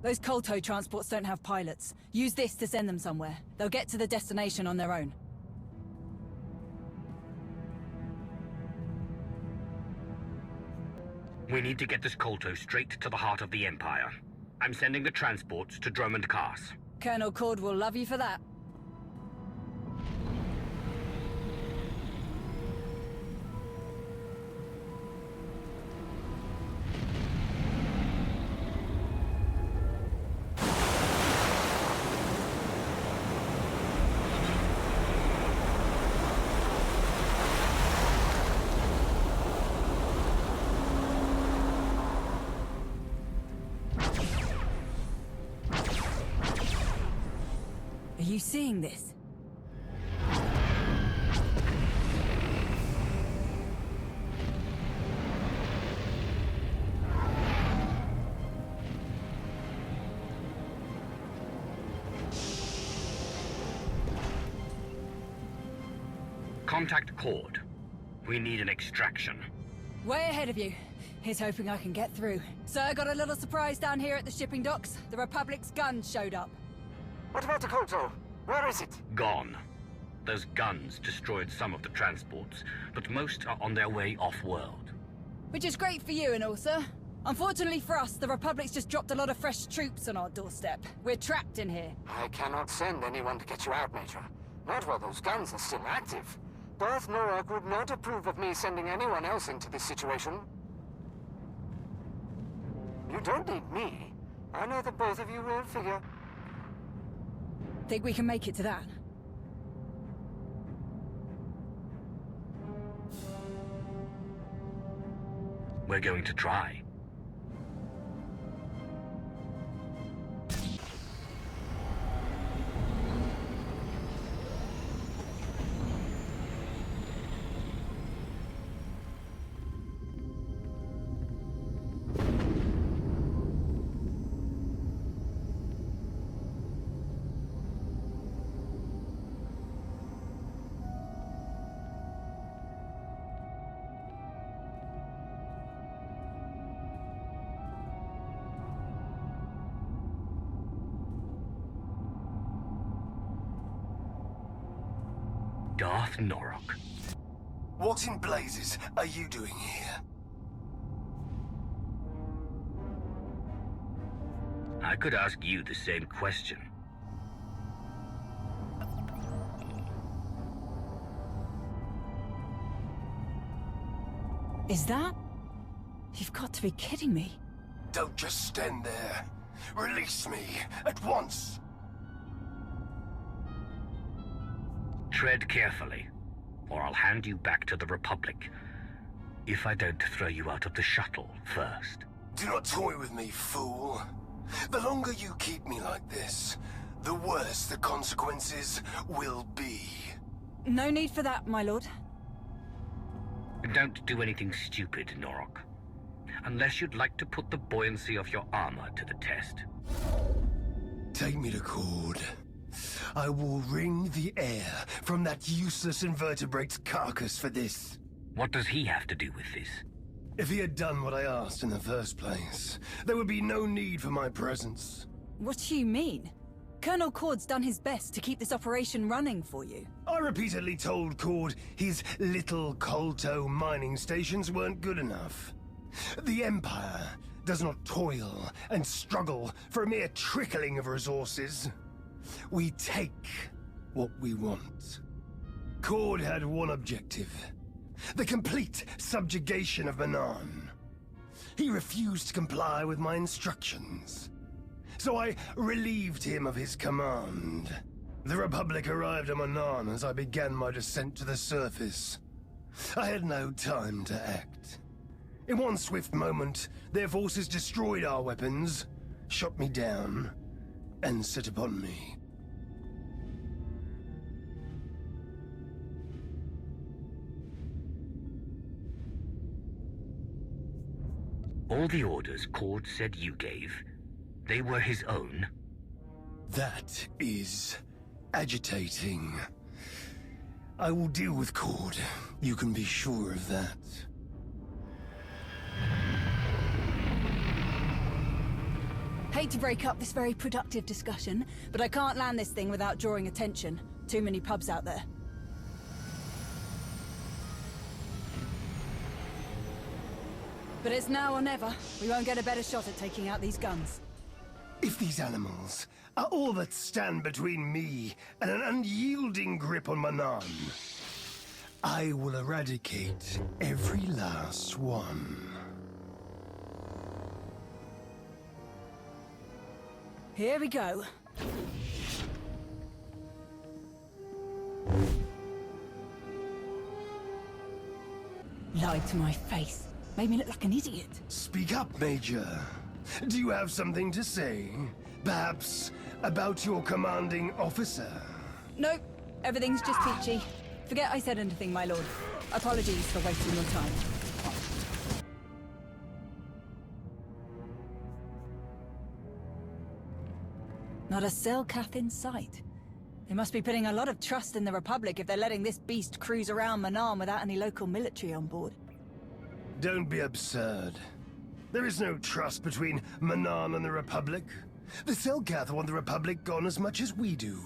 Those kolto transports don't have pilots. Use this to send them somewhere. They'll get to the destination on their own. We need to get this kolto straight to the heart of the Empire. I'm sending the transports to Drummond Cars. Colonel Cord will love you for that. Are you seeing this? Contact Cord. We need an extraction. Way ahead of you. Here's hoping I can get through. Sir, got a little surprise down here at the shipping docks. The Republic's guns showed up. What about the kolto? Where is it? Gone. Those guns destroyed some of the transports, but most are on their way off-world. Which is great for you and all, sir. Unfortunately for us, the Republic's just dropped a lot of fresh troops on our doorstep. We're trapped in here. I cannot send anyone to get you out, Major. Not while those guns are still active. Darth Norak would not approve of me sending anyone else into this situation. You don't need me. I know that both of you will figure. Think we can make it to that? We're going to try. Darth Norak. What in blazes are you doing here? I could ask you the same question. Is that? You've got to be kidding me. Don't just stand there. Release me at once. Tread carefully, or I'll hand you back to the Republic. If I don't throw you out of the shuttle first. Do not toy with me, fool. The longer you keep me like this, the worse the consequences will be. No need for that, my lord. Don't do anything stupid, Norak. Unless you'd like to put the buoyancy of your armor to the test. Take me to Cord. I will wring the air from that useless invertebrate's carcass for this. What does he have to do with this? If he had done what I asked in the first place, there would be no need for my presence. What do you mean? Colonel Cord's done his best to keep this operation running for you. I repeatedly told Cord his little kolto mining stations weren't good enough. The Empire does not toil and struggle for a mere trickling of resources. We take what we want. Cord had one objective: the complete subjugation of Manaan. He refused to comply with my instructions, so I relieved him of his command. The Republic arrived at Manaan as I began my descent to the surface. I had no time to act. In one swift moment, their forces destroyed our weapons, shot me down, and set upon me. All the orders Cord said you gave, they were his own? That is agitating. I will deal with Cord. You can be sure of that. Hate to break up this very productive discussion, but I can't land this thing without drawing attention. Too many pubs out there. But it's now or never. We won't get a better shot at taking out these guns. If these animals are all that stand between me and an unyielding grip on Manaan, I will eradicate every last one. Here we go. Lied to my face. Made me look like an idiot. Speak up, Major. Do you have something to say? Perhaps about your commanding officer? Nope. Everything's just peachy. Forget I said anything, my lord. Apologies for wasting your time. Not a Selkath in sight. They must be putting a lot of trust in the Republic if they're letting this beast cruise around Manaan without any local military on board. Don't be absurd. There is no trust between Manaan and the Republic. The Selkath want the Republic gone as much as we do.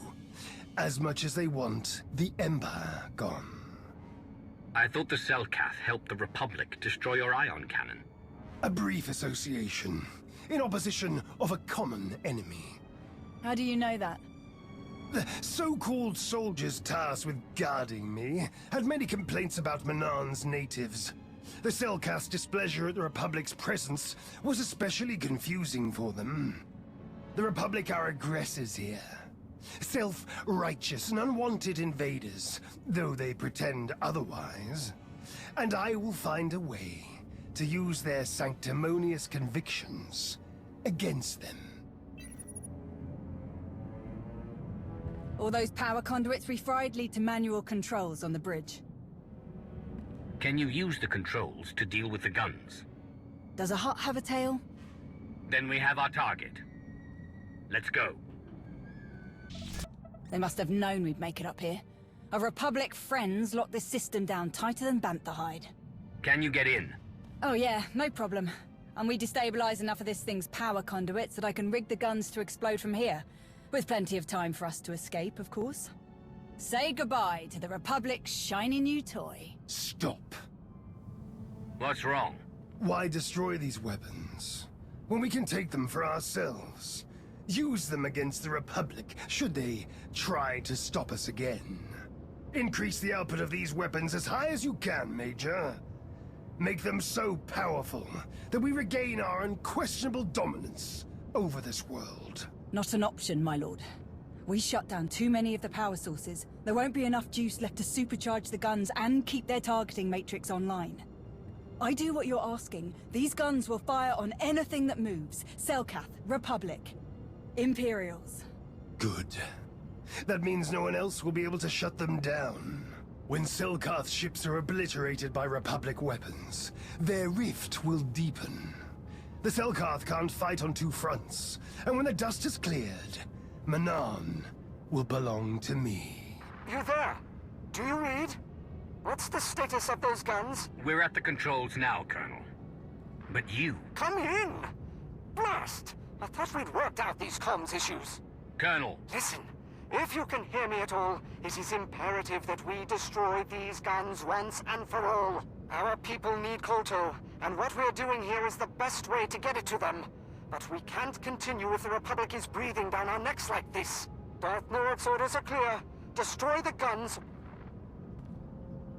As much as they want the Empire gone. I thought the Selkath helped the Republic destroy your ion cannon. A brief association, in opposition of a common enemy. How do you know that? The so-called soldiers tasked with guarding me had many complaints about Manaan's natives. The Selkath's displeasure at the Republic's presence was especially confusing for them. The Republic are aggressors here. Self-righteous and unwanted invaders, though they pretend otherwise. And I will find a way to use their sanctimonious convictions against them. All those power conduits we fried lead to manual controls on the bridge. Can you use the controls to deal with the guns? Does a hut have a tail? Then we have our target. Let's go. They must have known we'd make it up here. Our Republic friends locked this system down tighter than bantha hide. Can you get in? Oh yeah, no problem. And we destabilize enough of this thing's power conduits that I can rig the guns to explode from here. With plenty of time for us to escape, of course. Say goodbye to the Republic's shiny new toy. Stop. What's wrong? Why destroy these weapons when we can take them for ourselves? Use them against the Republic, should they try to stop us again. Increase the output of these weapons as high as you can, Major. Make them so powerful that we regain our unquestionable dominance over this world. Not an option, my lord. We shut down too many of the power sources. There won't be enough juice left to supercharge the guns and keep their targeting matrix online. I do what you're asking. These guns will fire on anything that moves. Selkath, Republic, Imperials. Good. That means no one else will be able to shut them down. When Selkath ships are obliterated by Republic weapons, their rift will deepen. The Selkath can't fight on two fronts, and when the dust is cleared, Manaan will belong to me. You there? Do you read? What's the status of those guns? We're at the controls now, Colonel. But you... Come in! Blast! I thought we'd worked out these comms issues. Colonel! Listen, if you can hear me at all, it is imperative that we destroy these guns once and for all. Our people need kolto, and what we're doing here is the best way to get it to them. But we can't continue if the Republic is breathing down our necks like this. Darth Norak's orders are clear. Destroy the guns.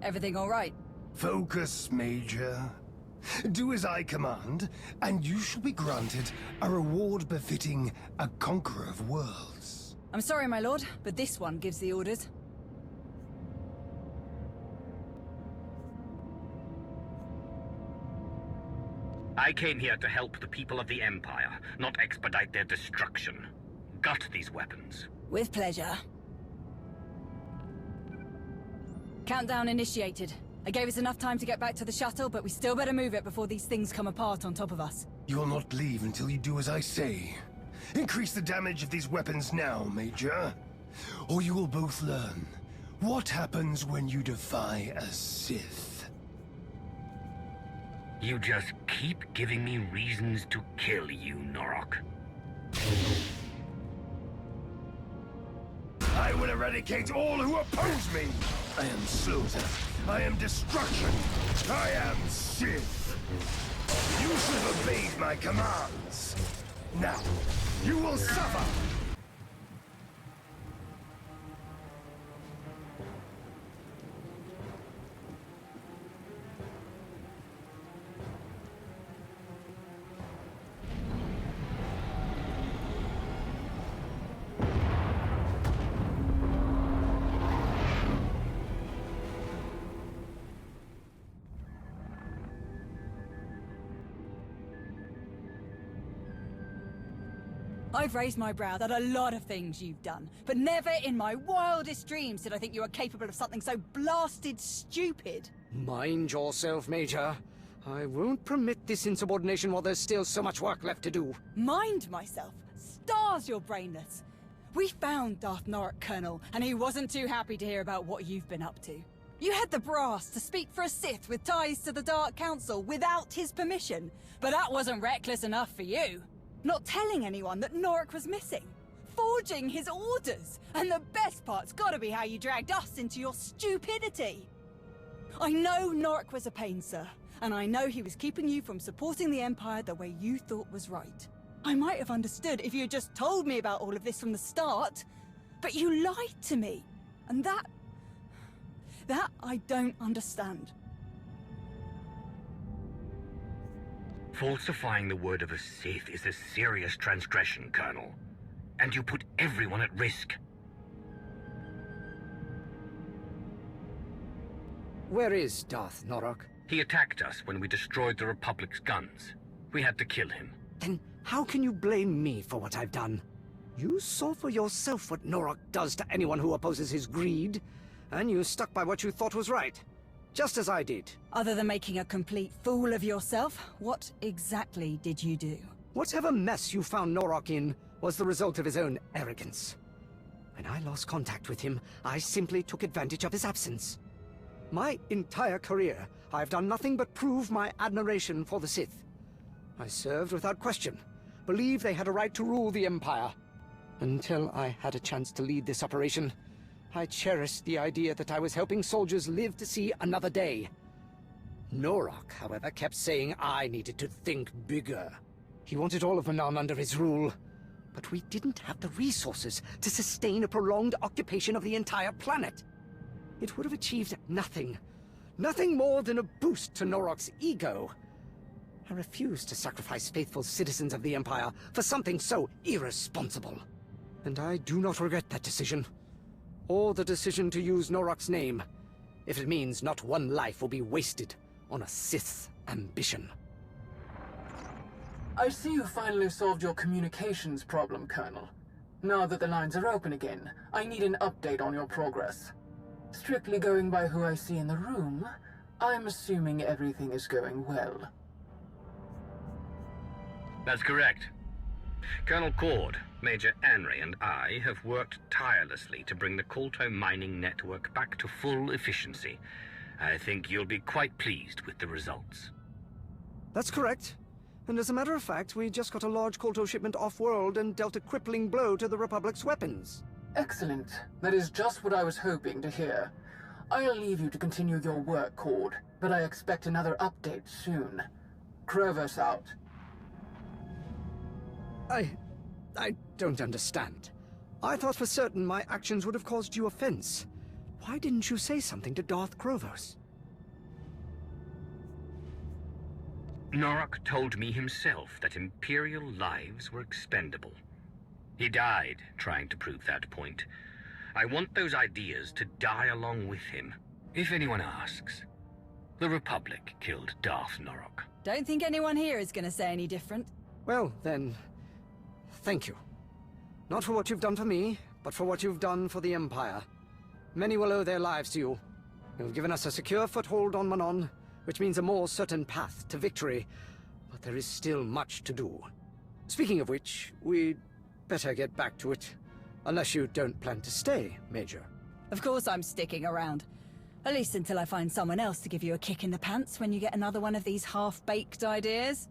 Everything all right? Focus, Major. Do as I command, and you shall be granted a reward befitting a conqueror of worlds. I'm sorry, my lord, but this one gives the orders. I came here to help the people of the Empire, not expedite their destruction. Gut these weapons. With pleasure. Countdown initiated. I gave us enough time to get back to the shuttle, but we still better move it before these things come apart on top of us. You will not leave until you do as I say. Increase the damage of these weapons now, Major. Or you will both learn what happens when you defy a Sith. You just keep giving me reasons to kill you, Norok. I will eradicate all who oppose me! I am slaughter. I am destruction. I am Sith. You should have obeyed my commands. Now, you will suffer! I've raised my brow at a lot of things you've done, but never in my wildest dreams did I think you were capable of something so blasted stupid. Mind yourself, Major. I won't permit this insubordination while there's still so much work left to do. Mind myself? Stars, you're brainless. We found Darth Norok, Colonel, and he wasn't too happy to hear about what you've been up to. You had the brass to speak for a Sith with ties to the Dark Council without his permission, but that wasn't reckless enough for you. Not telling anyone that Norok was missing. Forging his orders. And the best part's gotta be how you dragged us into your stupidity. I know Norok was a pain, sir. And I know he was keeping you from supporting the Empire the way you thought was right. I might have understood if you had just told me about all of this from the start. But you lied to me. And that I don't understand. Falsifying the word of a Sith is a serious transgression, Colonel. And you put everyone at risk. Where is Darth Norok? He attacked us when we destroyed the Republic's guns. We had to kill him. Then how can you blame me for what I've done? You saw for yourself what Norok does to anyone who opposes his greed, and you stuck by what you thought was right. Just as I did. Other than making a complete fool of yourself, what exactly did you do? Whatever mess you found Norok in was the result of his own arrogance. When I lost contact with him, I simply took advantage of his absence. My entire career, I've done nothing but prove my admiration for the Sith. I served without question, believed they had a right to rule the Empire. Until I had a chance to lead this operation, I cherished the idea that I was helping soldiers live to see another day. Norok, however, kept saying I needed to think bigger. He wanted all of Manaan under his rule, but we didn't have the resources to sustain a prolonged occupation of the entire planet. It would have achieved nothing. Nothing more than a boost to Norok's ego. I refused to sacrifice faithful citizens of the Empire for something so irresponsible. And I do not regret that decision. Or the decision to use Norok's name, if it means not one life will be wasted on a Sith's ambition. I see you finally solved your communications problem, Colonel. Now that the lines are open again, I need an update on your progress. Strictly going by who I see in the room, I'm assuming everything is going well. That's correct. Colonel Cord, Major Anry, and I have worked tirelessly to bring the kolto mining network back to full efficiency. I think you'll be quite pleased with the results. That's correct. And as a matter of fact, we just got a large kolto shipment off-world and dealt a crippling blow to the Republic's weapons. Excellent. That is just what I was hoping to hear. I'll leave you to continue your work, Cord, but I expect another update soon. Krover's out. I don't understand. I thought for certain my actions would have caused you offense. Why didn't you say something to Darth Krovos? Norok told me himself that Imperial lives were expendable. He died trying to prove that point. I want those ideas to die along with him. If anyone asks, the Republic killed Darth Norok. Don't think anyone here is gonna say any different. Well, then, thank you. Not for what you've done for me, but for what you've done for the Empire. Many will owe their lives to you. You've given us a secure foothold on Manaan, which means a more certain path to victory, but there is still much to do. Speaking of which, we'd better get back to it. Unless you don't plan to stay, Major. Of course I'm sticking around. At least until I find someone else to give you a kick in the pants when you get another one of these half-baked ideas.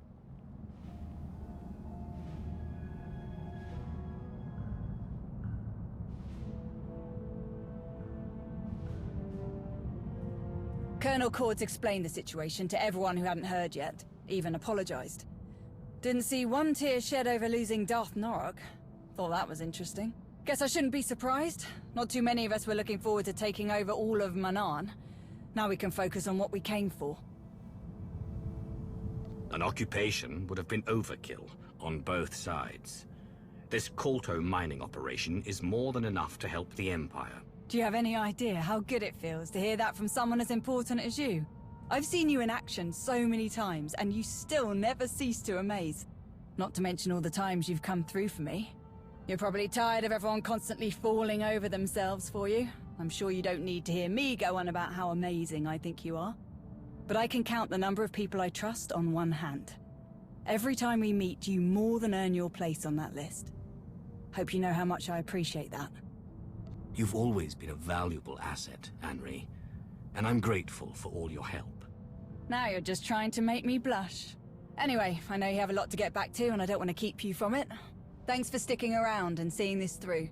Colonel Cord's explained the situation to everyone who hadn't heard yet, even apologized. Didn't see one tear shed over losing Darth Norok. Thought that was interesting. Guess I shouldn't be surprised. Not too many of us were looking forward to taking over all of Manaan. Now we can focus on what we came for. An occupation would have been overkill on both sides. This kolto mining operation is more than enough to help the Empire. Do you have any idea how good it feels to hear that from someone as important as you? I've seen you in action so many times, and you still never cease to amaze. Not to mention all the times you've come through for me. You're probably tired of everyone constantly falling over themselves for you. I'm sure you don't need to hear me go on about how amazing I think you are. But I can count the number of people I trust on one hand. Every time we meet, you more than earn your place on that list. Hope you know how much I appreciate that. You've always been a valuable asset, Henry, and I'm grateful for all your help. Now you're just trying to make me blush. Anyway, I know you have a lot to get back to, and I don't want to keep you from it. Thanks for sticking around and seeing this through.